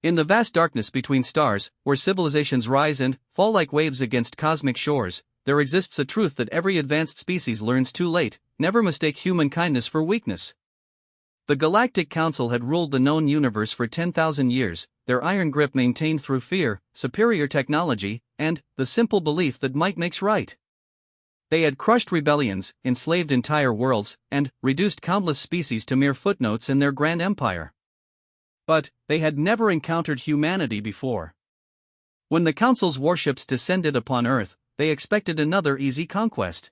In the vast darkness between stars, where civilizations rise and fall like waves against cosmic shores, there exists a truth that every advanced species learns too late: never mistake human kindness for weakness. The Galactic Council had ruled the known universe for 10,000 years, their iron grip maintained through fear, superior technology, and the simple belief that might makes right. They had crushed rebellions, enslaved entire worlds, and reduced countless species to mere footnotes in their grand empire. But they had never encountered humanity before. When the Council's warships descended upon Earth, they expected another easy conquest.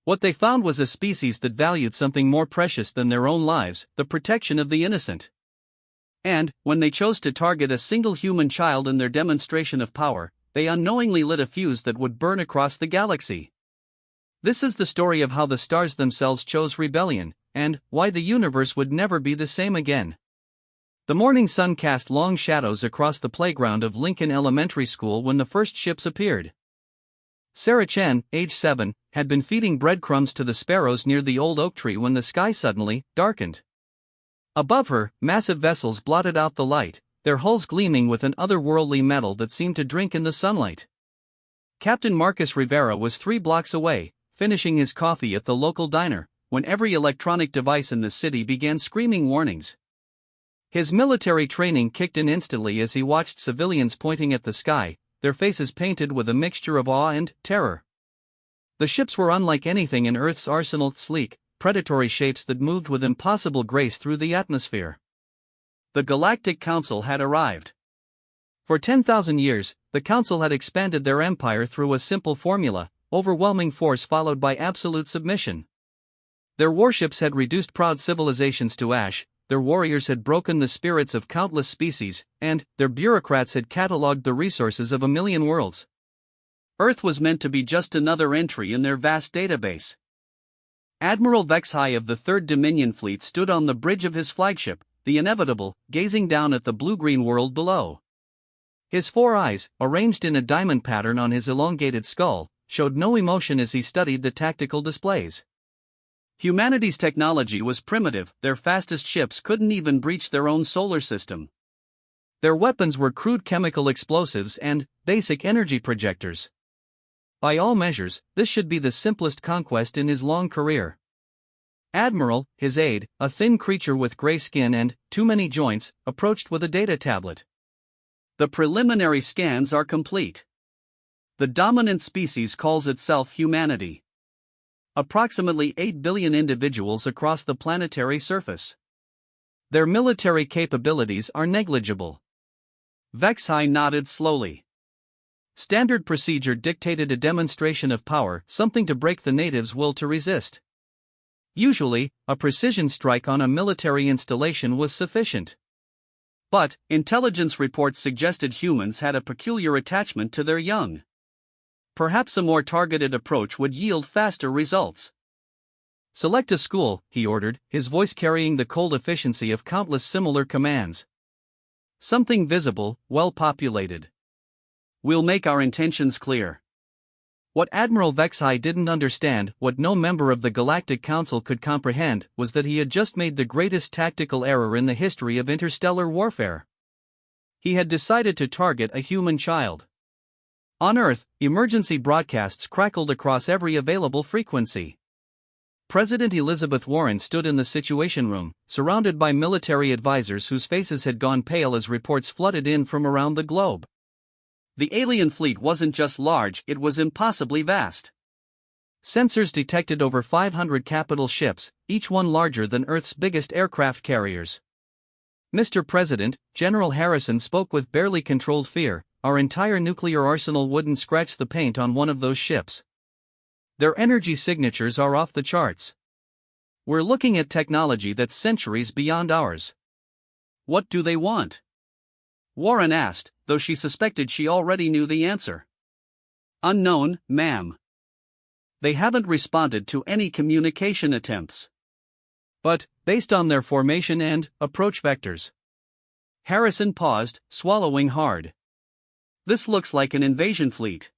What they found was a species that valued something more precious than their own lives: the protection of the innocent. And, when they chose to target a single human child in their demonstration of power, they unknowingly lit a fuse that would burn across the galaxy. This is the story of how the stars themselves chose rebellion, and why the universe would never be the same again. The morning sun cast long shadows across the playground of Lincoln Elementary School when the first ships appeared. Sarah Chen, age 7, had been feeding breadcrumbs to the sparrows near the old oak tree when the sky suddenly darkened. Above her, massive vessels blotted out the light, their hulls gleaming with an otherworldly metal that seemed to drink in the sunlight. Captain Marcus Rivera was 3 blocks away, finishing his coffee at the local diner, when every electronic device in the city began screaming warnings. His military training kicked in instantly as he watched civilians pointing at the sky, their faces painted with a mixture of awe and terror. The ships were unlike anything in Earth's arsenal: sleek, predatory shapes that moved with impossible grace through the atmosphere. The Galactic Council had arrived. For 10,000 years, the Council had expanded their empire through a simple formula: overwhelming force followed by absolute submission. Their warships had reduced proud civilizations to ash, their warriors had broken the spirits of countless species, and their bureaucrats had catalogued the resources of 1,000,000 worlds. Earth was meant to be just another entry in their vast database. Admiral Vexhai of the 3rd Dominion Fleet stood on the bridge of his flagship, the Inevitable, gazing down at the blue-green world below. His 4 eyes, arranged in a diamond pattern on his elongated skull, showed no emotion as he studied the tactical displays. Humanity's technology was primitive: their fastest ships couldn't even breach their own solar system. Their weapons were crude chemical explosives and basic energy projectors. By all measures, this should be the simplest conquest in his long career. Admiral, his aide, a thin creature with gray skin and too many joints, approached with a data tablet. The preliminary scans are complete. The dominant species calls itself humanity. Approximately 8 billion individuals across the planetary surface. Their military capabilities are negligible. Vexhai nodded slowly. Standard procedure dictated a demonstration of power, something to break the natives' will to resist. Usually, a precision strike on a military installation was sufficient. But intelligence reports suggested humans had a peculiar attachment to their young. Perhaps a more targeted approach would yield faster results. "Select a school," he ordered, his voice carrying the cold efficiency of countless similar commands. "Something visible, well-populated. We'll make our intentions clear." What Admiral Vexhai didn't understand, what no member of the Galactic Council could comprehend, was that he had just made the greatest tactical error in the history of interstellar warfare. He had decided to target a human child. On Earth, emergency broadcasts crackled across every available frequency. President Elizabeth Warren stood in the Situation Room, surrounded by military advisors whose faces had gone pale as reports flooded in from around the globe. The alien fleet wasn't just large, it was impossibly vast. Sensors detected over 500 capital ships, each one larger than Earth's biggest aircraft carriers. "Mr. President," General Harrison spoke with barely controlled fear, "our entire nuclear arsenal wouldn't scratch the paint on one of those ships. Their energy signatures are off the charts. We're looking at technology that's centuries beyond ours." "What do they want?" Warren asked, though she suspected she already knew the answer. "Unknown, ma'am. They haven't responded to any communication attempts. But, based on their formation and approach vectors." Harrison paused, swallowing hard. "This looks like an invasion fleet."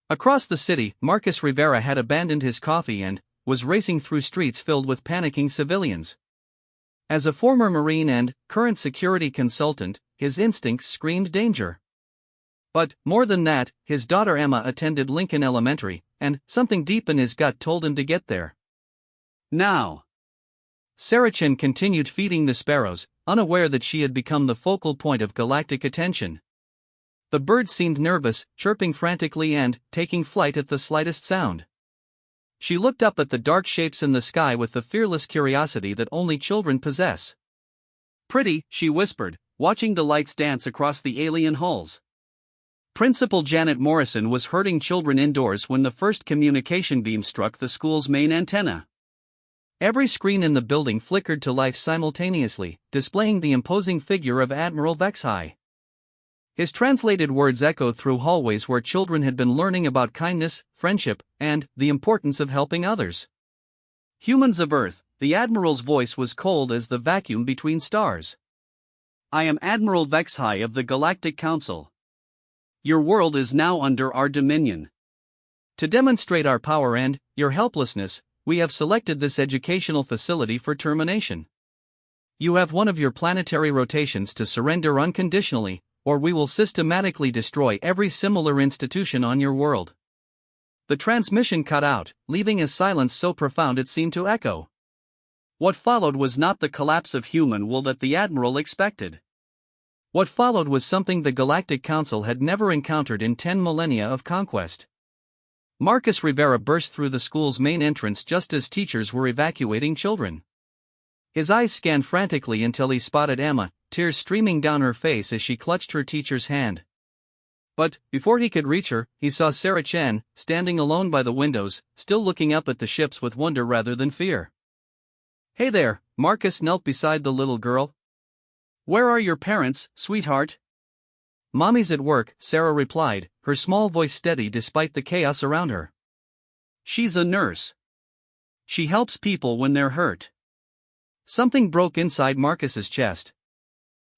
Across the city, Marcus Rivera had abandoned his coffee and was racing through streets filled with panicking civilians. As a former Marine and current security consultant, his instincts screamed danger. But, more than that, his daughter Emma attended Lincoln Elementary, and something deep in his gut told him to get there. Now. Saracen continued feeding the sparrows, unaware that she had become the focal point of galactic attention. The birds seemed nervous, chirping frantically and taking flight at the slightest sound. She looked up at the dark shapes in the sky with the fearless curiosity that only children possess. "Pretty," she whispered, watching the lights dance across the alien hulls. Principal Janet Morrison was herding children indoors when the first communication beam struck the school's main antenna. Every screen in the building flickered to life simultaneously, displaying the imposing figure of Admiral Vexhai. His translated words echoed through hallways where children had been learning about kindness, friendship, and the importance of helping others. "Humans of Earth," the Admiral's voice was cold as the vacuum between stars. "I am Admiral Vexhai of the Galactic Council. Your world is now under our dominion. To demonstrate our power and your helplessness, we have selected this educational facility for termination. You have one of your planetary rotations to surrender unconditionally, or we will systematically destroy every similar institution on your world." The transmission cut out, leaving a silence so profound it seemed to echo. What followed was not the collapse of human will that the Admiral expected. What followed was something the Galactic Council had never encountered in 10 millennia of conquest. Marcus Rivera burst through the school's main entrance just as teachers were evacuating children. His eyes scanned frantically until he spotted Emma, tears streaming down her face as she clutched her teacher's hand. But, before he could reach her, he saw Saracen, standing alone by the windows, still looking up at the ships with wonder rather than fear. "Hey there," Marcus knelt beside the little girl. "Where are your parents, sweetheart?" "Mommy's at work," Sarah replied, her small voice steady despite the chaos around her. "She's a nurse. She helps people when they're hurt." Something broke inside Marcus's chest.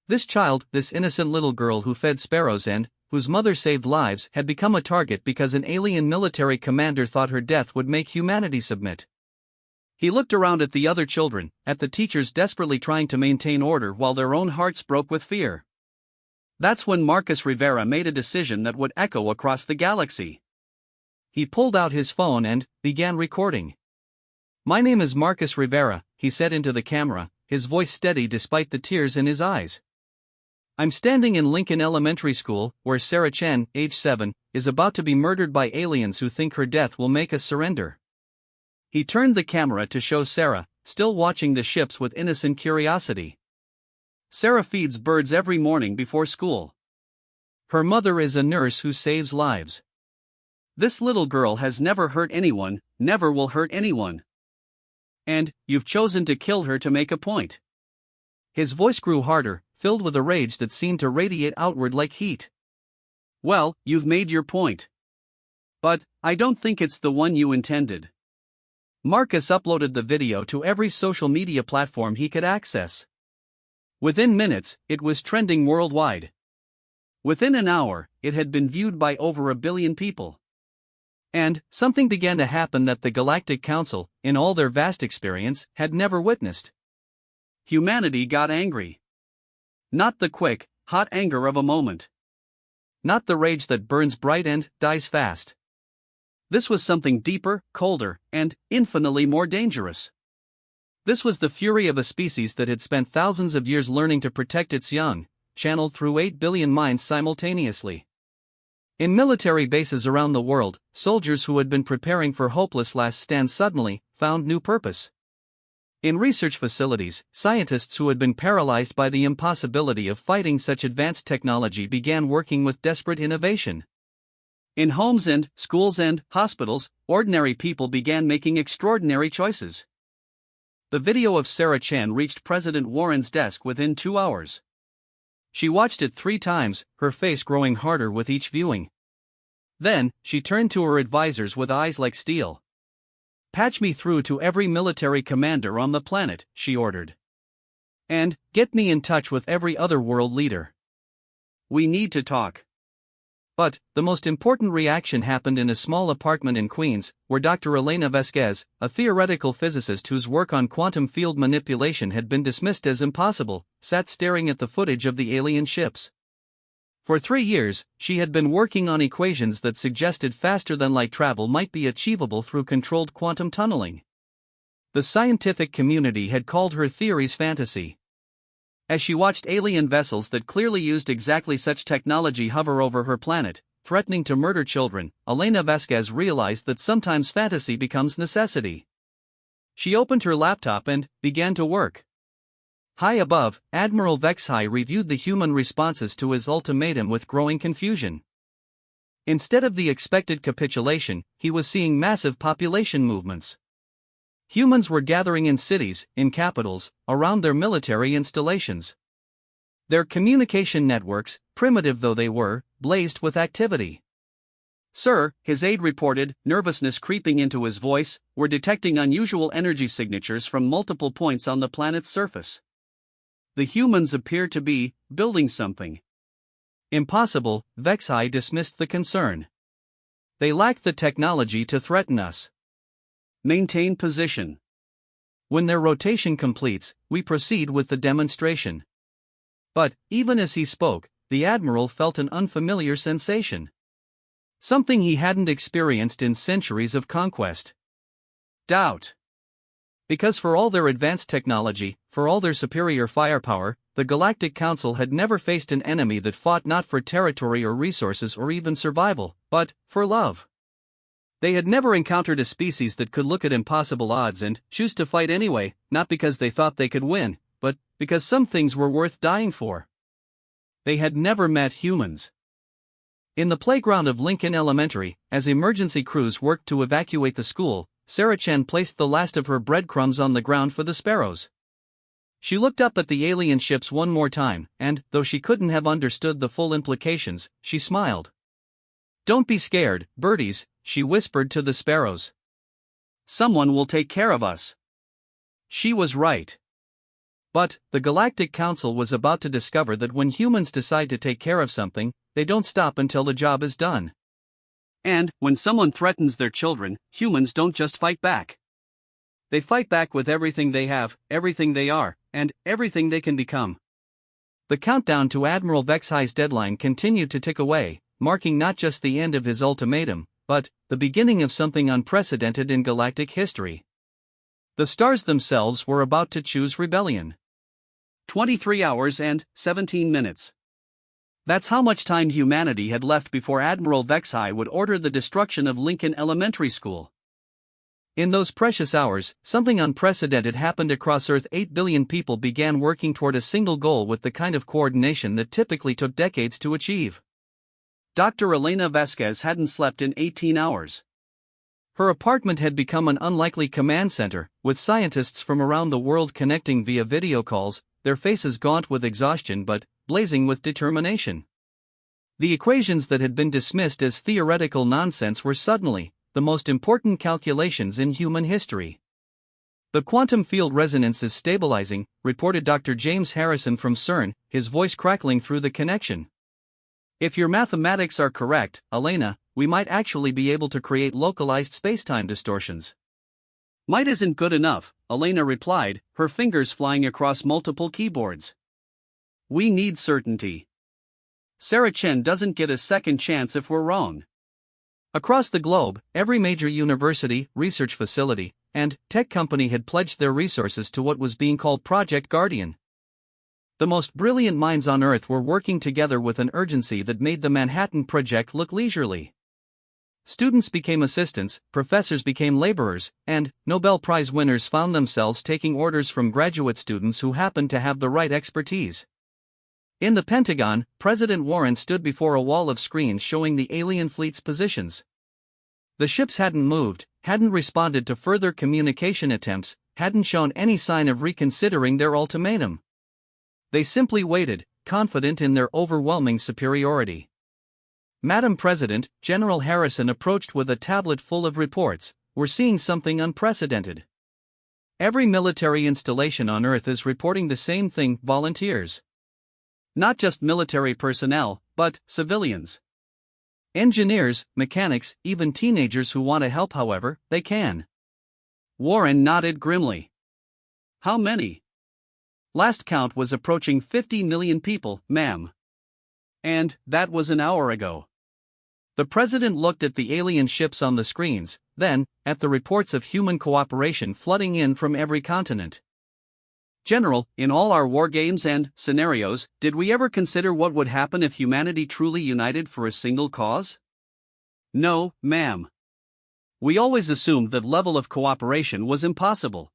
This child, this innocent little girl who fed sparrows and whose mother saved lives, had become a target because an alien military commander thought her death would make humanity submit. He looked around at the other children, at the teachers desperately trying to maintain order while their own hearts broke with fear. That's when Marcus Rivera made a decision that would echo across the galaxy. He pulled out his phone and began recording. "My name is Marcus Rivera," he said into the camera, his voice steady despite the tears in his eyes. "I'm standing in Lincoln Elementary School, where Saracen, age 7, is about to be murdered by aliens who think her death will make us surrender." He turned the camera to show Sarah, still watching the ships with innocent curiosity. Sarah feeds birds every morning before school. Her mother is a nurse who saves lives. This little girl has never hurt anyone, never will hurt anyone. And you've chosen to kill her to make a point. His voice grew harder, filled with a rage that seemed to radiate outward like heat. "Well, you've made your point. But I don't think it's the one you intended." Marcus uploaded the video to every social media platform he could access. Within minutes, it was trending worldwide. Within an hour, it had been viewed by over 1 billion people. And something began to happen that the Galactic Council, in all their vast experience, had never witnessed. Humanity got angry. Not the quick, hot anger of a moment. Not the rage that burns bright and dies fast. This was something deeper, colder, and infinitely more dangerous. This was the fury of a species that had spent thousands of years learning to protect its young, channeled through 8 billion minds simultaneously. In military bases around the world, soldiers who had been preparing for hopeless last stands suddenly found new purpose. In research facilities, scientists who had been paralyzed by the impossibility of fighting such advanced technology began working with desperate innovation. In homes and schools and hospitals, ordinary people began making extraordinary choices. The video of Saracen reached President Warren's desk within 2 hours. She watched it 3 times, her face growing harder with each viewing. Then, she turned to her advisors with eyes like steel. "Patch me through to every military commander on the planet," she ordered. "And get me in touch with every other world leader. We need to talk." But, the most important reaction happened in a small apartment in Queens, where Dr. Elena Vasquez, a theoretical physicist whose work on quantum field manipulation had been dismissed as impossible, sat staring at the footage of the alien ships. For 3 years, she had been working on equations that suggested faster-than-light travel might be achievable through controlled quantum tunneling. The scientific community had called her theories fantasy. As she watched alien vessels that clearly used exactly such technology hover over her planet, threatening to murder children, Elena Vasquez realized that sometimes fantasy becomes necessity. She opened her laptop and began to work. High above, Admiral Vexhai reviewed the human responses to his ultimatum with growing confusion. Instead of the expected capitulation, he was seeing massive population movements. Humans were gathering in cities, in capitals, around their military installations. Their communication networks, primitive though they were, blazed with activity. "Sir," his aide reported, nervousness creeping into his voice, "we're detecting unusual energy signatures from multiple points on the planet's surface. The humans appear to be building something." "Impossible," Vexhai dismissed the concern. "They lack the technology to threaten us. Maintain position. When their rotation completes, we proceed with the demonstration." But, even as he spoke, the Admiral felt an unfamiliar sensation. Something he hadn't experienced in centuries of conquest. Doubt. Because for all their advanced technology, for all their superior firepower, the Galactic Council had never faced an enemy that fought not for territory or resources or even survival, but for love. They had never encountered a species that could look at impossible odds and choose to fight anyway, not because they thought they could win, but because some things were worth dying for. They had never met humans. In the playground of Lincoln Elementary, as emergency crews worked to evacuate the school, Sarah Chen placed the last of her breadcrumbs on the ground for the sparrows. She looked up at the alien ships one more time, and, though she couldn't have understood the full implications, she smiled. "Don't be scared, birdies," she whispered to the sparrows. "Someone will take care of us." She was right. But, the Galactic Council was about to discover that when humans decide to take care of something, they don't stop until the job is done. And, when someone threatens their children, humans don't just fight back. They fight back with everything they have, everything they are, and everything they can become. The countdown to Admiral Vexhai's deadline continued to tick away, marking not just the end of his ultimatum, but the beginning of something unprecedented in galactic history. The stars themselves were about to choose rebellion. 23 hours and 17 minutes. That's how much time humanity had left before Admiral Vexhai would order the destruction of Lincoln Elementary School. In those precious hours, something unprecedented happened across Earth. 8 billion people began working toward a single goal with the kind of coordination that typically took decades to achieve. Dr. Elena Vasquez hadn't slept in 18 hours. Her apartment had become an unlikely command center, with scientists from around the world connecting via video calls, their faces gaunt with exhaustion but blazing with determination. The equations that had been dismissed as theoretical nonsense were suddenly the most important calculations in human history. "The quantum field resonance is stabilizing," reported Dr. James Harrison from CERN, his voice crackling through the connection. "If your mathematics are correct, Elena, we might actually be able to create localized spacetime distortions." "Might isn't good enough," Elena replied, her fingers flying across multiple keyboards. "We need certainty. Sarah Chen doesn't get a second chance if we're wrong." Across the globe, every major university, research facility, and tech company had pledged their resources to what was being called Project Guardian. The most brilliant minds on Earth were working together with an urgency that made the Manhattan Project look leisurely. Students became assistants, professors became laborers, and Nobel Prize winners found themselves taking orders from graduate students who happened to have the right expertise. In the Pentagon, President Warren stood before a wall of screens showing the alien fleet's positions. The ships hadn't moved, hadn't responded to further communication attempts, hadn't shown any sign of reconsidering their ultimatum. They simply waited, confident in their overwhelming superiority. "Madam President," General Harrison approached with a tablet full of reports, "we're seeing something unprecedented. Every military installation on Earth is reporting the same thing: volunteers. Not just military personnel, but civilians. Engineers, mechanics, even teenagers who want to help however they can. Warren nodded grimly. How many? Last count was approaching 50 million people, ma'am. And that was an hour ago. The president looked at the alien ships on the screens, then at the reports of human cooperation flooding in from every continent. General, in all our war games and scenarios, did we ever consider what would happen if humanity truly united for a single cause? No, ma'am. We always assumed that level of cooperation was impossible.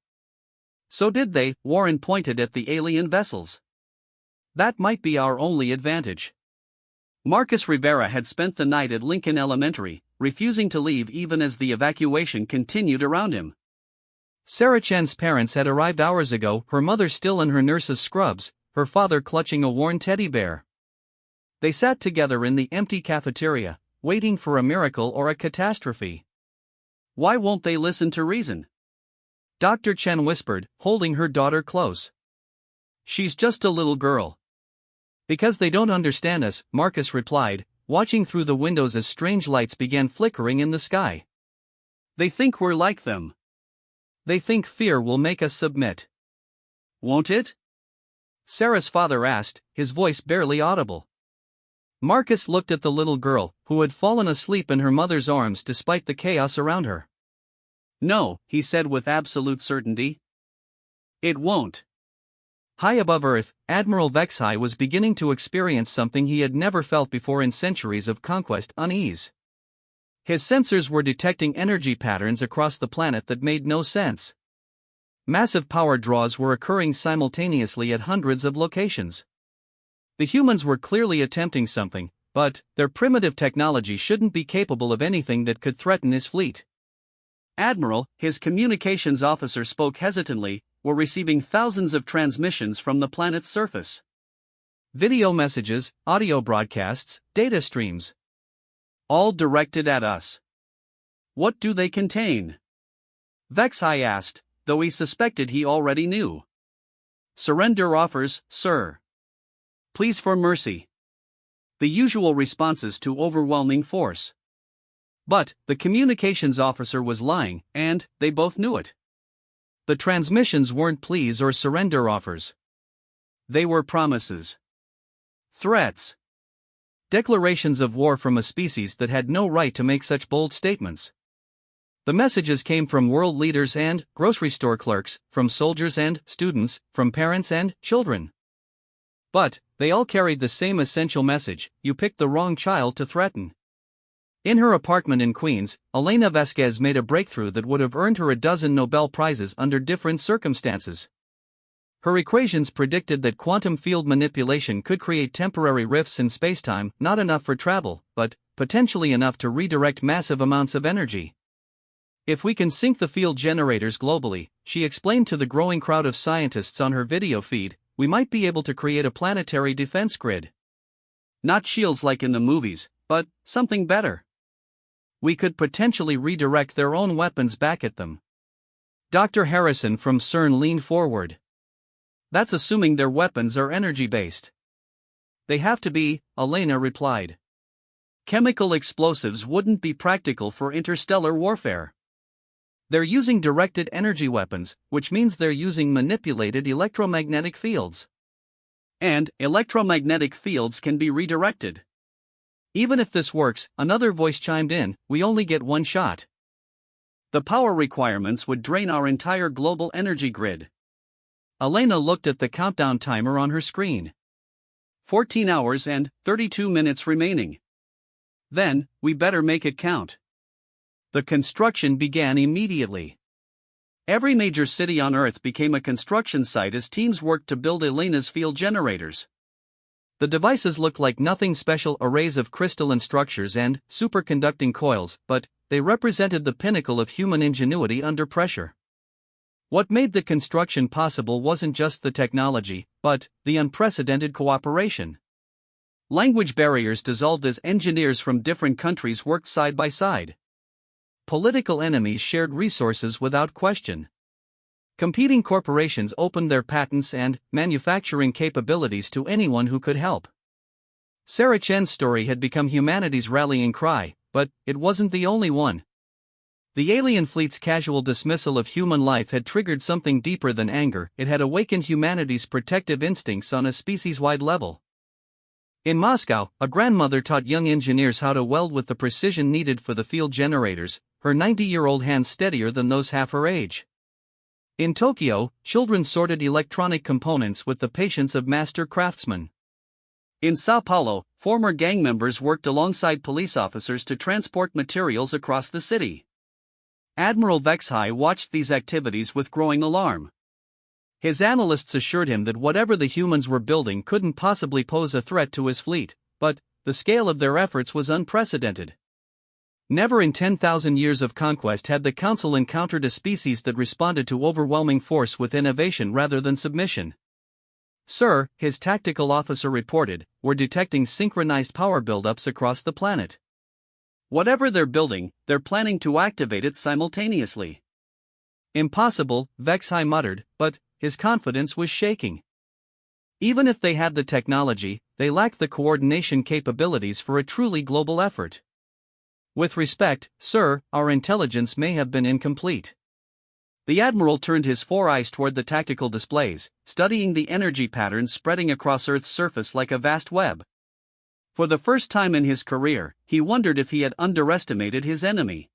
So did they. Warren pointed at the alien vessels. That might be our only advantage. Marcus Rivera had spent the night at Lincoln Elementary, refusing to leave even as the evacuation continued around him. Sarah Chen's parents had arrived hours ago, her mother still in her nurse's scrubs, her father clutching a worn teddy bear. They sat together in the empty cafeteria, waiting for a miracle or a catastrophe. Why won't they listen to reason? Dr. Chen whispered, holding her daughter close. She's just a little girl. Because they don't understand us, Marcus replied, watching through the windows as strange lights began flickering in the sky. They think we're like them. They think fear will make us submit. Won't it? Sarah's father asked, his voice barely audible. Marcus looked at the little girl, who had fallen asleep in her mother's arms despite the chaos around her. No, he said with absolute certainty. It won't. High above Earth, Admiral Vexhai was beginning to experience something he had never felt before in centuries of conquest: unease. His sensors were detecting energy patterns across the planet that made no sense. Massive power draws were occurring simultaneously at hundreds of locations. The humans were clearly attempting something, but their primitive technology shouldn't be capable of anything that could threaten his fleet. Admiral, his communications officer spoke hesitantly, were receiving thousands of transmissions from the planet's surface. Video messages, audio broadcasts, data streams. All directed at us. What do they contain? Vexhai asked, though he suspected he already knew. Surrender offers, sir. Pleas for mercy. The usual responses to overwhelming force. But the communications officer was lying, and they both knew it. The transmissions weren't pleas or surrender offers. They were promises. Threats. Declarations of war from a species that had no right to make such bold statements. The messages came from world leaders and grocery store clerks, from soldiers and students, from parents and children. But they all carried the same essential message: you picked the wrong child to threaten. In her apartment in Queens, Elena Vasquez made a breakthrough that would have earned her a dozen Nobel Prizes under different circumstances. Her equations predicted that quantum field manipulation could create temporary rifts in spacetime, not enough for travel, but potentially enough to redirect massive amounts of energy. If we can sync the field generators globally, she explained to the growing crowd of scientists on her video feed, we might be able to create a planetary defense grid. Not shields like in the movies, but something better. We could potentially redirect their own weapons back at them. Dr. Harrison from CERN leaned forward. That's assuming their weapons are energy-based. They have to be, Elena replied. Chemical explosives wouldn't be practical for interstellar warfare. They're using directed energy weapons, which means they're using manipulated electromagnetic fields. And electromagnetic fields can be redirected. Even if this works, another voice chimed in, we only get one shot. The power requirements would drain our entire global energy grid. Elena looked at the countdown timer on her screen. 14 hours and 32 minutes remaining. Then, we better make it count. The construction began immediately. Every major city on Earth became a construction site as teams worked to build Elena's field generators. The devices looked like nothing special: arrays of crystalline structures and superconducting coils, but they represented the pinnacle of human ingenuity under pressure. What made the construction possible wasn't just the technology, but the unprecedented cooperation. Language barriers dissolved as engineers from different countries worked side by side. Political enemies shared resources without question. Competing corporations opened their patents and manufacturing capabilities to anyone who could help. Sarah Chen's story had become humanity's rallying cry, but it wasn't the only one. The alien fleet's casual dismissal of human life had triggered something deeper than anger. It had awakened humanity's protective instincts on a species-wide level. In Moscow, a grandmother taught young engineers how to weld with the precision needed for the field generators, her 90-year-old hands steadier than those half her age. In Tokyo, children sorted electronic components with the patience of master craftsmen. In Sao Paulo, former gang members worked alongside police officers to transport materials across the city. Admiral Vexhai watched these activities with growing alarm. His analysts assured him that whatever the humans were building couldn't possibly pose a threat to his fleet, but the scale of their efforts was unprecedented. Never in 10,000 years of conquest had the Council encountered a species that responded to overwhelming force with innovation rather than submission. "Sir," his tactical officer reported, "we're detecting synchronized power buildups across the planet. Whatever they're building, they're planning to activate it simultaneously." "Impossible," Vexhai muttered, but his confidence was shaking. Even if they had the technology, they lacked the coordination capabilities for a truly global effort. "With respect, sir, our intelligence may have been incomplete." The admiral turned his four eyes toward the tactical displays, studying the energy patterns spreading across Earth's surface like a vast web. For the first time in his career, he wondered if he had underestimated his enemy.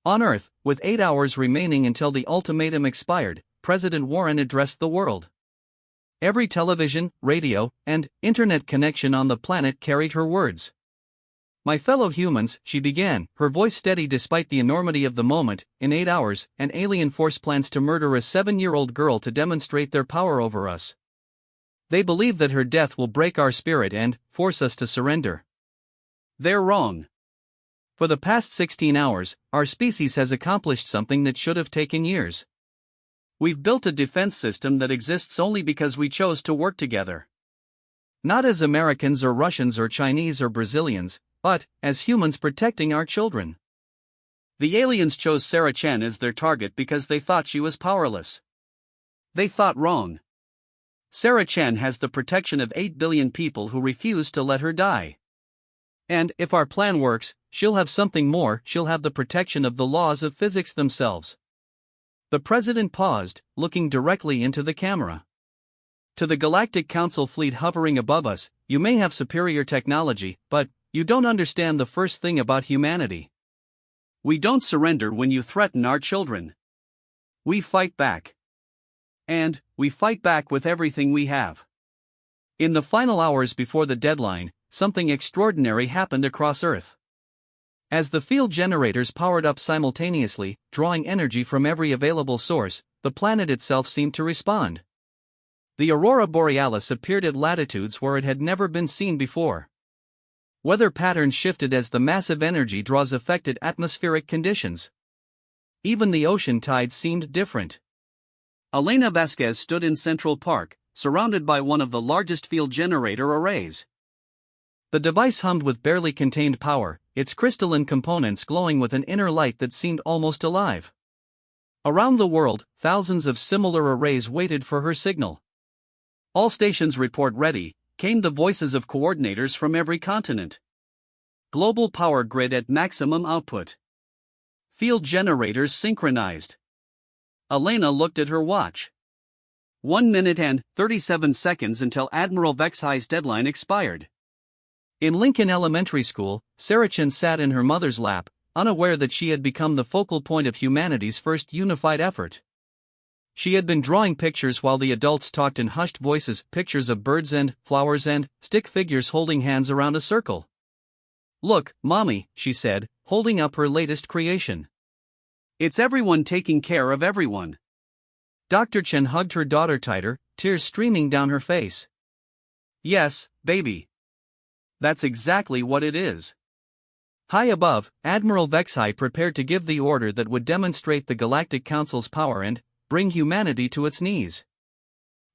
On Earth, with 8 hours remaining until the ultimatum expired, President Warren addressed the world. Every television, radio, and internet connection on the planet carried her words. "My fellow humans," she began, her voice steady despite the enormity of the moment, "in 8 hours, an alien force plans to murder a 7-year-old girl to demonstrate their power over us. They believe that her death will break our spirit and force us to surrender. They're wrong. For the past 16 hours, our species has accomplished something that should have taken years. We've built a defense system that exists only because we chose to work together. Not as Americans or Russians or Chinese or Brazilians, but as humans protecting our children. The aliens chose Sarah Chen as their target because they thought she was powerless. They thought wrong. Sarah Chen has the protection of 8 billion people who refuse to let her die. And if our plan works, she'll have something more, she'll have the protection of the laws of physics themselves." The president paused, looking directly into the camera. "To the Galactic Council fleet hovering above us, you may have superior technology, but you don't understand the first thing about humanity. We don't surrender when you threaten our children. We fight back. And we fight back with everything we have." In the final hours before the deadline, something extraordinary happened across Earth. As the field generators powered up simultaneously, drawing energy from every available source, the planet itself seemed to respond. The aurora borealis appeared at latitudes where it had never been seen before. Weather patterns shifted as the massive energy draws affected atmospheric conditions. Even the ocean tides seemed different. Elena Vasquez stood in Central Park, surrounded by one of the largest field generator arrays. The device hummed with barely contained power, its crystalline components glowing with an inner light that seemed almost alive. Around the world, thousands of similar arrays waited for her signal. "All stations report ready," came the voices of coordinators from every continent. "Global power grid at maximum output. Field generators synchronized." Elena looked at her watch. 1 minute and 37 seconds until Admiral Vexhai's deadline expired. In Lincoln Elementary School, Sarah Chen sat in her mother's lap, unaware that she had become the focal point of humanity's first unified effort. She had been drawing pictures while the adults talked in hushed voices, pictures of birds and flowers and stick figures holding hands around a circle. "Look, Mommy," she said, holding up her latest creation. "It's everyone taking care of everyone." Dr. Chen hugged her daughter tighter, tears streaming down her face. "Yes, baby. That's exactly what it is." High above, Admiral Vexhai prepared to give the order that would demonstrate the Galactic Council's power and bring humanity to its knees.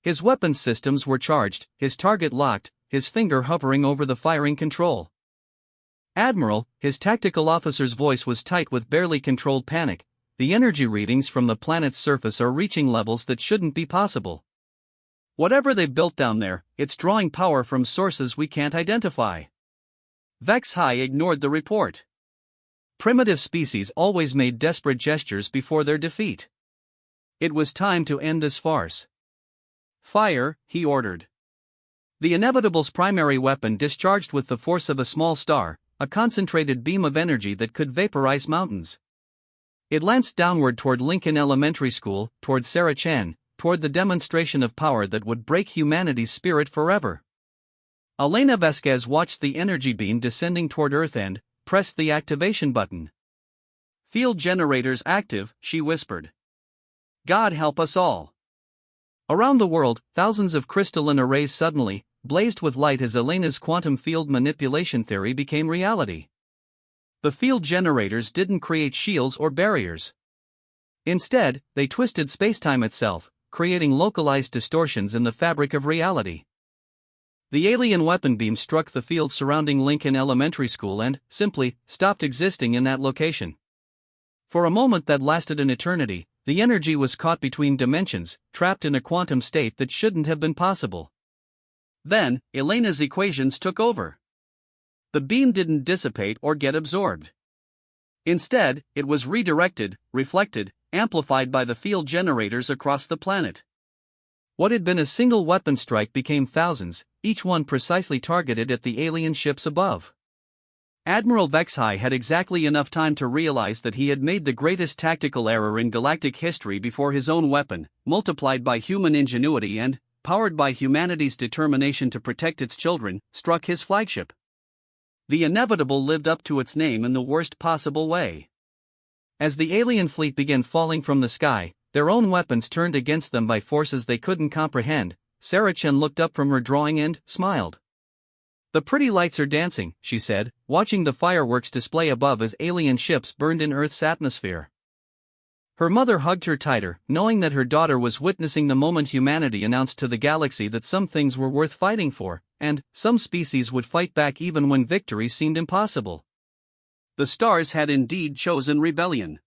His weapons systems were charged, his target locked, his finger hovering over the firing control. "Admiral," his tactical officer's voice was tight with barely controlled panic, "the energy readings from the planet's surface are reaching levels that shouldn't be possible. Whatever they built down there, it's drawing power from sources we can't identify. Vex High ignored the report. Primitive species always made desperate gestures before their defeat. It was time to end this farce. Fire, he ordered. The Inevitable's primary weapon discharged with the force of a small star, a concentrated beam of energy that could vaporize mountains. It lanced downward toward Lincoln Elementary School, toward Sarah Chen, toward the demonstration of power that would break humanity's spirit forever. Elena Vasquez watched the energy beam descending toward Earth and pressed the activation button. "Field generators active," she whispered. "God help us all." Around the world, thousands of crystalline arrays suddenly blazed with light as Elena's quantum field manipulation theory became reality. The field generators didn't create shields or barriers. Instead, they twisted spacetime itself, creating localized distortions in the fabric of reality. The alien weapon beam struck the field surrounding Lincoln Elementary School and, simply, stopped existing in that location. For a moment that lasted an eternity, the energy was caught between dimensions, trapped in a quantum state that shouldn't have been possible. Then, Elena's equations took over. The beam didn't dissipate or get absorbed. Instead, it was redirected, reflected, amplified by the field generators across the planet. What had been a single weapon strike became thousands, each one precisely targeted at the alien ships above. Admiral Vex High had exactly enough time to realize that he had made the greatest tactical error in galactic history before his own weapon, multiplied by human ingenuity and powered by humanity's determination to protect its children, struck his flagship. The Inevitable lived up to its name in the worst possible way. As the alien fleet began falling from the sky, their own weapons turned against them by forces they couldn't comprehend, Sarah Chen looked up from her drawing and smiled. "The pretty lights are dancing," she said, watching the fireworks display above as alien ships burned in Earth's atmosphere. Her mother hugged her tighter, knowing that her daughter was witnessing the moment humanity announced to the galaxy that some things were worth fighting for, and some species would fight back even when victory seemed impossible. The stars had indeed chosen rebellion.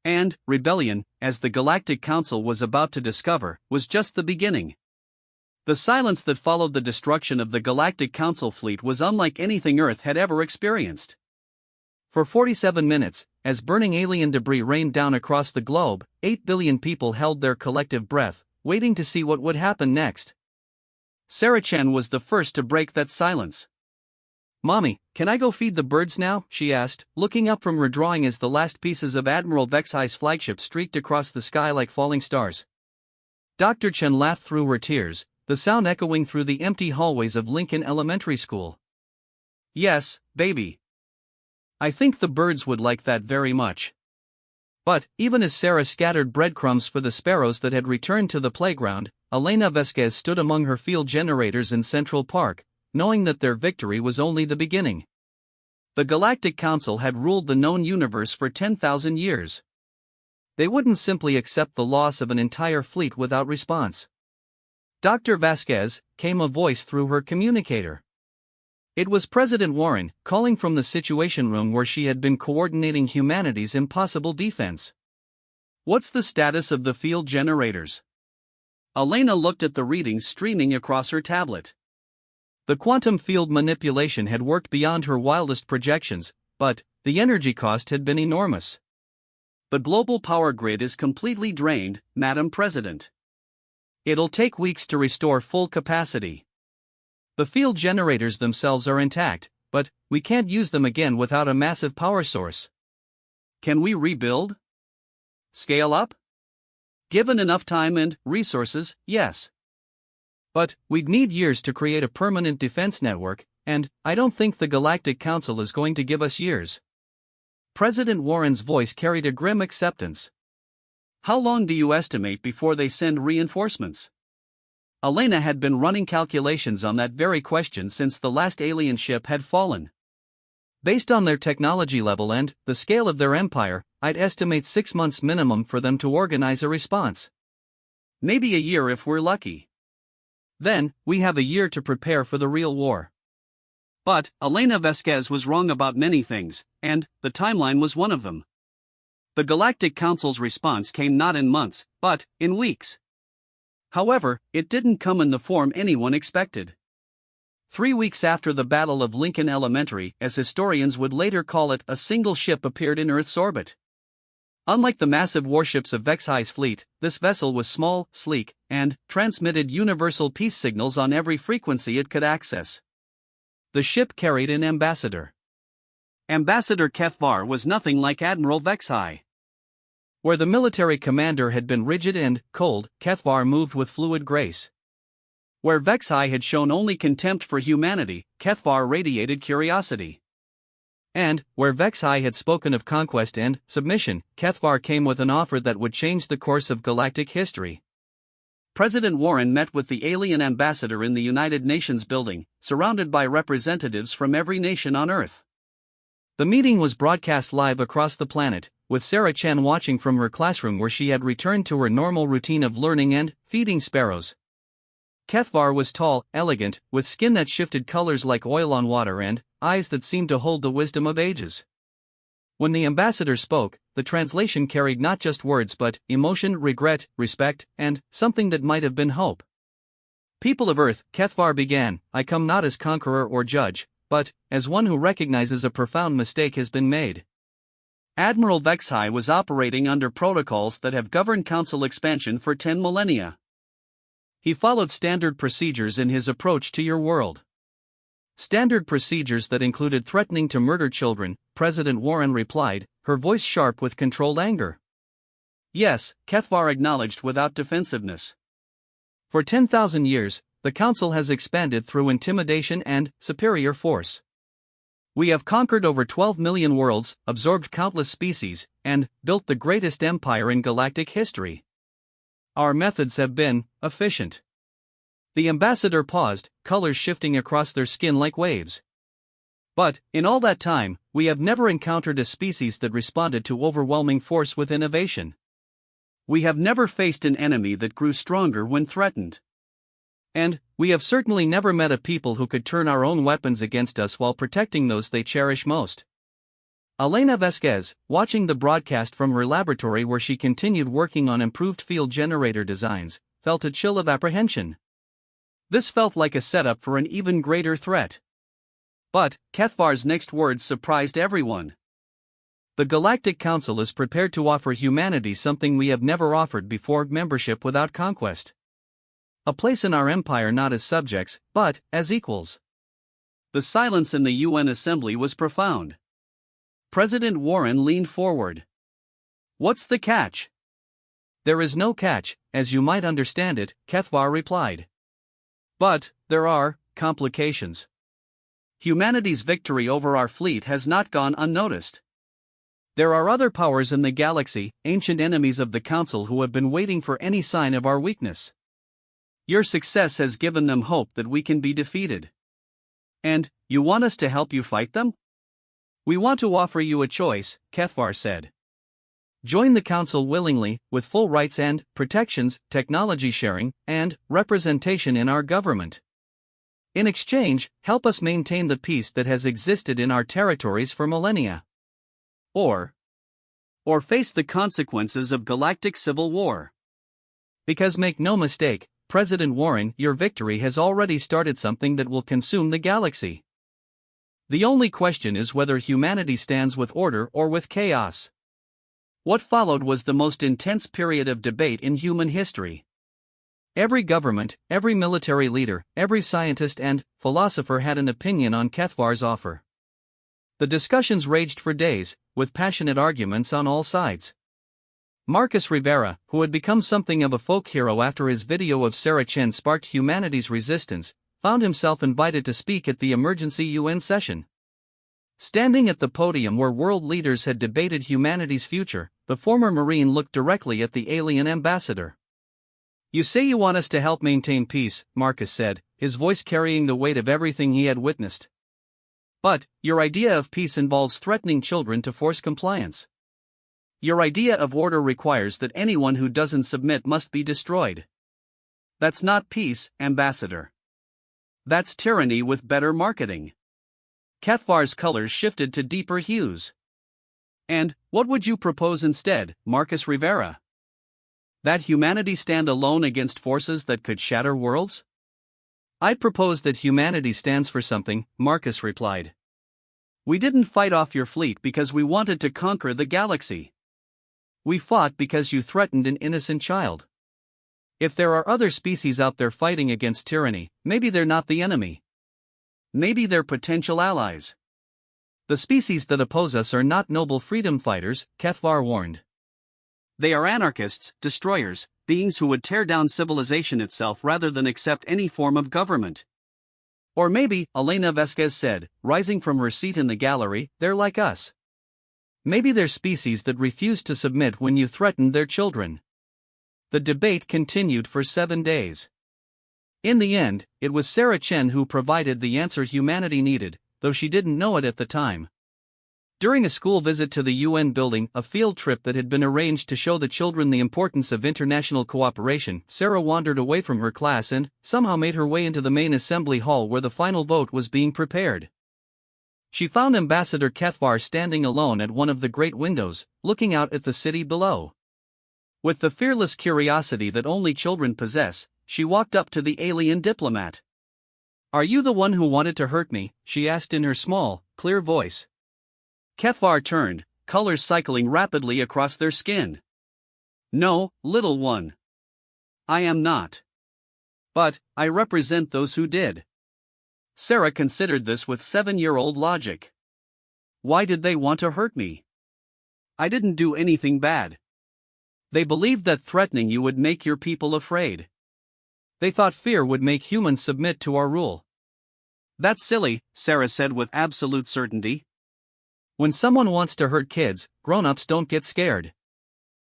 And rebellion, as the Galactic Council was about to discover, was just the beginning. The silence that followed the destruction of the Galactic Council fleet was unlike anything Earth had ever experienced. For 47 minutes, as burning alien debris rained down across the globe, 8 billion people held their collective breath, waiting to see what would happen next. Sarah Chen was the first to break that silence. "Mommy, can I go feed the birds now?" she asked, looking up from her drawing as the last pieces of Admiral Vex High's flagship streaked across the sky like falling stars. Dr. Chen laughed through her tears, the sound echoing through the empty hallways of Lincoln Elementary School. "Yes, baby. I think the birds would like that very much." But, even as Sarah scattered breadcrumbs for the sparrows that had returned to the playground, Elena Vasquez stood among her field generators in Central Park, knowing that their victory was only the beginning. The Galactic Council had ruled the known universe for 10,000 years. They wouldn't simply accept the loss of an entire fleet without response. "Dr. Vasquez," came a voice through her communicator. It was President Warren, calling from the Situation Room where she had been coordinating humanity's impossible defense. "What's the status of the field generators?" Elena looked at the readings streaming across her tablet. The quantum field manipulation had worked beyond her wildest projections, but the energy cost had been enormous. "The global power grid is completely drained, Madam President. It'll take weeks to restore full capacity. The field generators themselves are intact, but we can't use them again without a massive power source." "Can we rebuild? Scale up?" "Given enough time and resources, yes. But we'd need years to create a permanent defense network, and I don't think the Galactic Council is going to give us years." President Warren's voice carried a grim acceptance. "How long do you estimate before they send reinforcements?" Elena had been running calculations on that very question since the last alien ship had fallen. "Based on their technology level and the scale of their empire, I'd estimate 6 months minimum for them to organize a response. Maybe a year if we're lucky. Then, we have a year to prepare for the real war." But Elena Vasquez was wrong about many things, and the timeline was one of them. The Galactic Council's response came not in months, but in weeks. However, it didn't come in the form anyone expected. 3 weeks after the Battle of Lincoln Elementary, as historians would later call it, a single ship appeared in Earth's orbit. Unlike the massive warships of Vexai's fleet, this vessel was small, sleek, and transmitted universal peace signals on every frequency it could access. The ship carried an ambassador. Ambassador Kethvar was nothing like Admiral Vexai. Where the military commander had been rigid and cold, Kethvar moved with fluid grace. Where Vexai had shown only contempt for humanity, Kethvar radiated curiosity. And, where Vexai had spoken of conquest and submission, Kethvar came with an offer that would change the course of galactic history. President Warren met with the alien ambassador in the United Nations building, surrounded by representatives from every nation on Earth. The meeting was broadcast live across the planet, with Sarah Chen watching from her classroom where she had returned to her normal routine of learning and feeding sparrows. Kethvar was tall, elegant, with skin that shifted colors like oil on water and eyes that seemed to hold the wisdom of ages. When the ambassador spoke, the translation carried not just words but emotion, regret, respect, and something that might have been hope. People of Earth, Kethvar began, I come not as conqueror or judge, but as one who recognizes a profound mistake has been made. Admiral Vexai was operating under protocols that have governed Council expansion for 10 millennia. He followed standard procedures in his approach to your world. Standard procedures that included threatening to murder children, President Warren replied, her voice sharp with controlled anger. Yes, Kethvar acknowledged without defensiveness. For 10,000 years, the Council has expanded through intimidation and superior force. We have conquered over 12 million worlds, absorbed countless species, and built the greatest empire in galactic history. Our methods have been efficient. The ambassador paused, colors shifting across their skin like waves. But, in all that time, we have never encountered a species that responded to overwhelming force with innovation. We have never faced an enemy that grew stronger when threatened. And, we have certainly never met a people who could turn our own weapons against us while protecting those they cherish most. Elena Vesquez, watching the broadcast from her laboratory where she continued working on improved field generator designs, felt a chill of apprehension. This felt like a setup for an even greater threat. But, Kethvar's next words surprised everyone. The Galactic Council is prepared to offer humanity something we have never offered before, membership without conquest. A place in our empire not as subjects, but as equals. The silence in the UN assembly was profound. President Warren leaned forward. What's the catch? There is no catch, as you might understand it, Kethvar replied. But, there are complications. Humanity's victory over our fleet has not gone unnoticed. There are other powers in the galaxy, ancient enemies of the Council who have been waiting for any sign of our weakness. Your success has given them hope that we can be defeated. And, you want us to help you fight them? We want to offer you a choice, Kethvar said. Join the Council willingly, with full rights and protections, technology sharing, and representation in our government. In exchange, help us maintain the peace that has existed in our territories for millennia. Or face the consequences of galactic civil war. Because make no mistake, President Warren, your victory has already started something that will consume the galaxy. The only question is whether humanity stands with order or with chaos. What followed was the most intense period of debate in human history. Every government, every military leader, every scientist and philosopher had an opinion on Kethvar's offer. The discussions raged for days, with passionate arguments on all sides. Marcus Rivera, who had become something of a folk hero after his video of Sarah Chen sparked humanity's resistance, found himself invited to speak at the emergency UN session. Standing at the podium where world leaders had debated humanity's future, the former Marine looked directly at the alien ambassador. You say you want us to help maintain peace, Marcus said, his voice carrying the weight of everything he had witnessed. But, your idea of peace involves threatening children to force compliance. Your idea of order requires that anyone who doesn't submit must be destroyed. That's not peace, Ambassador. That's tyranny with better marketing. Kethvar's colors shifted to deeper hues. And, what would you propose instead, Marcus Rivera? That humanity stand alone against forces that could shatter worlds? I propose that humanity stands for something, Marcus replied. We didn't fight off your fleet because we wanted to conquer the galaxy. We fought because you threatened an innocent child. If there are other species out there fighting against tyranny, maybe they're not the enemy. Maybe they're potential allies. The species that oppose us are not noble freedom fighters, HFY warned. They are anarchists, destroyers, beings who would tear down civilization itself rather than accept any form of government. Or maybe, Elena Vesquez said, rising from her seat in the gallery, they're like us. Maybe they're species that refused to submit when you threatened their children. The debate continued for 7 days. In the end, it was Sarah Chen who provided the answer humanity needed, though she didn't know it at the time. During a school visit to the UN building, a field trip that had been arranged to show the children the importance of international cooperation, Sarah wandered away from her class and, somehow made her way into the main assembly hall where the final vote was being prepared. She found Ambassador HFY standing alone at one of the great windows, looking out at the city below. With the fearless curiosity that only children possess, she walked up to the alien diplomat. "Are you the one who wanted to hurt me?" she asked in her small, clear voice. HFY turned, colors cycling rapidly across their skin. "No, little one. I am not. But, I represent those who did." Sarah considered this with 7-year-old logic. Why did they want to hurt me? I didn't do anything bad. They believed that threatening you would make your people afraid. They thought fear would make humans submit to our rule. That's silly, Sarah said with absolute certainty. When someone wants to hurt kids, grown-ups don't get scared.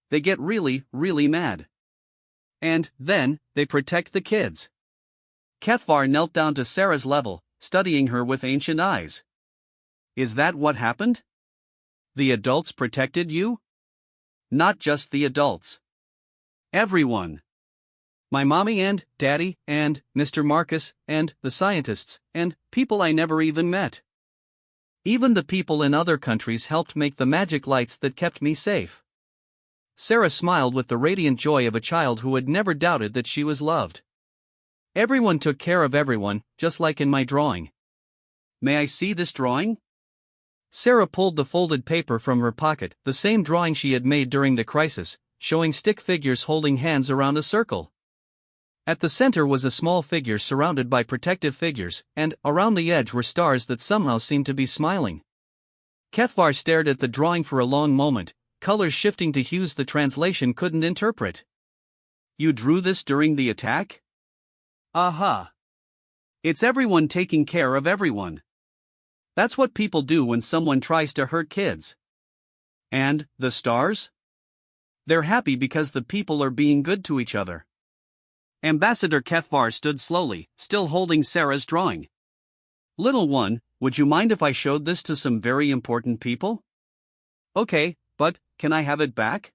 They get really, really mad. And, then, they protect the kids. HFY knelt down to Sarah's level, studying her with ancient eyes. Is that what happened? The adults protected you? Not just the adults. Everyone. My mommy and daddy and Mr. Marcus and the scientists and people I never even met. Even the people in other countries helped make the magic lights that kept me safe. Sarah smiled with the radiant joy of a child who had never doubted that she was loved. Everyone took care of everyone, just like in my drawing. May I see this drawing? Sarah pulled the folded paper from her pocket, the same drawing she had made during the crisis, showing stick figures holding hands around a circle. At the center was a small figure surrounded by protective figures, and, around the edge were stars that somehow seemed to be smiling. HFY stared at the drawing for a long moment, colors shifting to hues the translation couldn't interpret. You drew this during the attack? Aha! It's everyone taking care of everyone. That's what people do when someone tries to hurt kids. And, the stars? They're happy because the people are being good to each other. Ambassador HFY stood slowly, still holding Sarah's drawing. Little one, would you mind if I showed this to some very important people? Okay, but, can I have it back?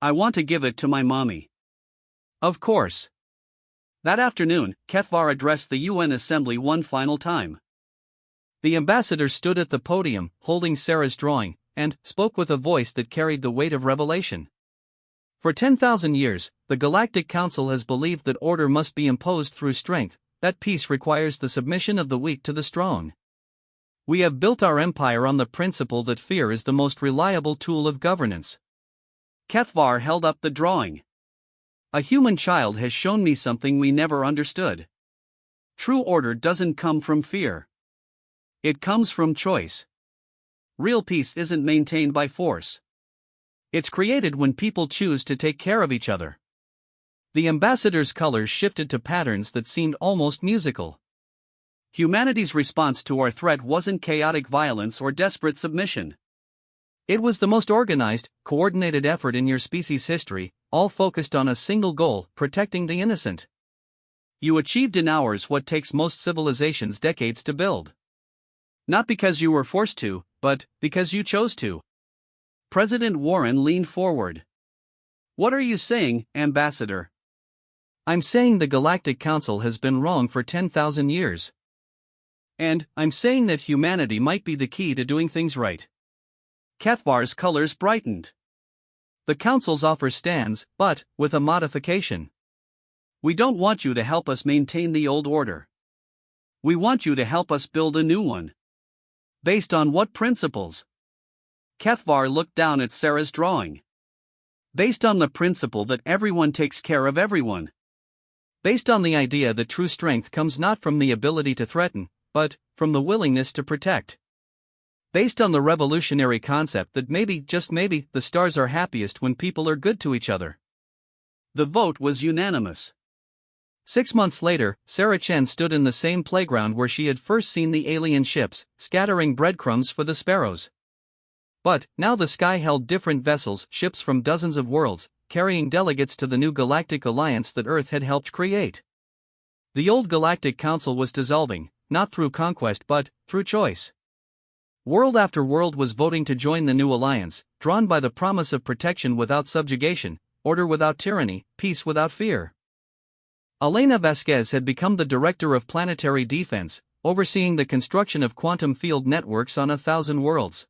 I want to give it to my mommy. Of course. That afternoon, HFY addressed the UN Assembly one final time. The ambassador stood at the podium, holding Sarah's drawing, and spoke with a voice that carried the weight of revelation. For 10,000 years, the Galactic Council has believed that order must be imposed through strength, that peace requires the submission of the weak to the strong. We have built our empire on the principle that fear is the most reliable tool of governance. HFY held up the drawing. A human child has shown me something we never understood. True order doesn't come from fear. It comes from choice. Real peace isn't maintained by force. It's created when people choose to take care of each other. The ambassador's colors shifted to patterns that seemed almost musical. Humanity's response to our threat wasn't chaotic violence or desperate submission. It was the most organized, coordinated effort in your species' history, all focused on a single goal: protecting the innocent. You achieved in hours what takes most civilizations decades to build. Not because you were forced to, but because you chose to. President Warren leaned forward. What are you saying, Ambassador? I'm saying the Galactic Council has been wrong for 10,000 years. And, I'm saying that humanity might be the key to doing things right. HFY's colors brightened. The Council's offer stands, but with a modification. We don't want you to help us maintain the old order. We want you to help us build a new one. Based on what principles? Kethvar looked down at Sarah's drawing. Based on the principle that everyone takes care of everyone. Based on the idea that true strength comes not from the ability to threaten, but from the willingness to protect. Based on the revolutionary concept that maybe, just maybe, the stars are happiest when people are good to each other. The vote was unanimous. 6 months later, Sarah Chen stood in the same playground where she had first seen the alien ships, scattering breadcrumbs for the sparrows. But now the sky held different vessels, ships from dozens of worlds, carrying delegates to the new galactic alliance that Earth had helped create. The old Galactic Council was dissolving, not through conquest but through choice. World after world was voting to join the new alliance, drawn by the promise of protection without subjugation, order without tyranny, peace without fear. Elena Vasquez had become the director of planetary defense, overseeing the construction of quantum field networks on 1,000 worlds.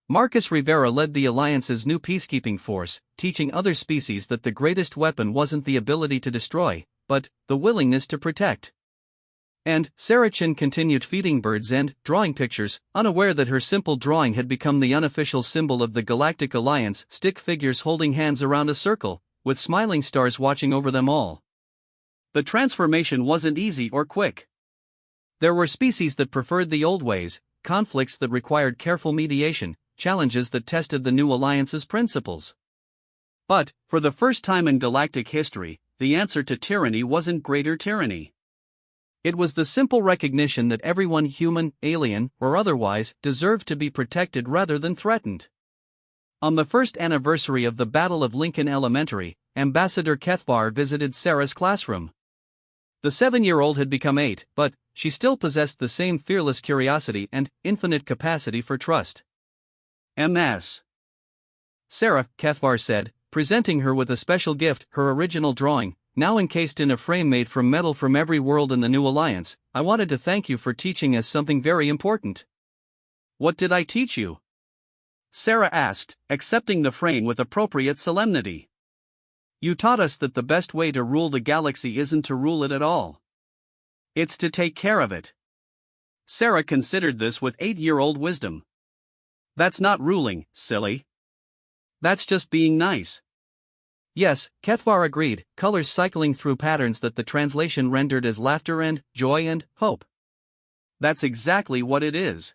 Marcus Rivera led the Alliance's new peacekeeping force, teaching other species that the greatest weapon wasn't the ability to destroy, but the willingness to protect. And Sarah Chen continued feeding birds and drawing pictures, unaware that her simple drawing had become the unofficial symbol of the Galactic Alliance, stick figures holding hands around a circle, with smiling stars watching over them all. The transformation wasn't easy or quick. There were species that preferred the old ways, conflicts that required careful mediation, challenges that tested the new alliance's principles. But, for the first time in galactic history, the answer to tyranny wasn't greater tyranny. It was the simple recognition that everyone, human, alien, or otherwise, deserved to be protected rather than threatened. On the first anniversary of the Battle of Lincoln Elementary, Ambassador Kethvar visited Sarah's classroom. The 7-year-old had become 8, but she still possessed the same fearless curiosity and infinite capacity for trust. MS. Sarah, Kethvar said, presenting her with a special gift, her original drawing, now encased in a frame made from metal from every world in the new alliance. I wanted to thank you for teaching us something very important. What did I teach you? Sarah asked, accepting the frame with appropriate solemnity. You taught us that the best way to rule the galaxy isn't to rule it at all. It's to take care of it. Sarah considered this with 8-year-old wisdom. That's not ruling, silly. That's just being nice. Yes, Kethvar agreed, colors cycling through patterns that the translation rendered as laughter and joy and hope. That's exactly what it is.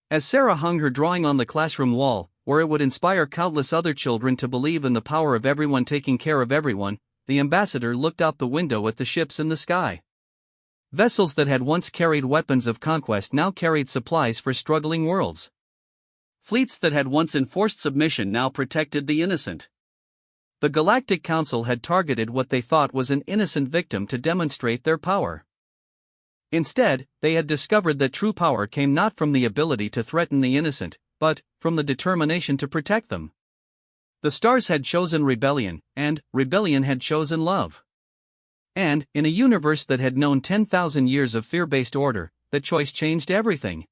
As Sarah hung her drawing on the classroom wall, where it would inspire countless other children to believe in the power of everyone taking care of everyone, the ambassador looked out the window at the ships in the sky. Vessels that had once carried weapons of conquest now carried supplies for struggling worlds. Fleets that had once enforced submission now protected the innocent. The Galactic Council had targeted what they thought was an innocent victim to demonstrate their power. Instead, they had discovered that true power came not from the ability to threaten the innocent, but from the determination to protect them. The stars had chosen rebellion, and rebellion had chosen love. And, in a universe that had known 10,000 years of fear-based order, that choice changed everything.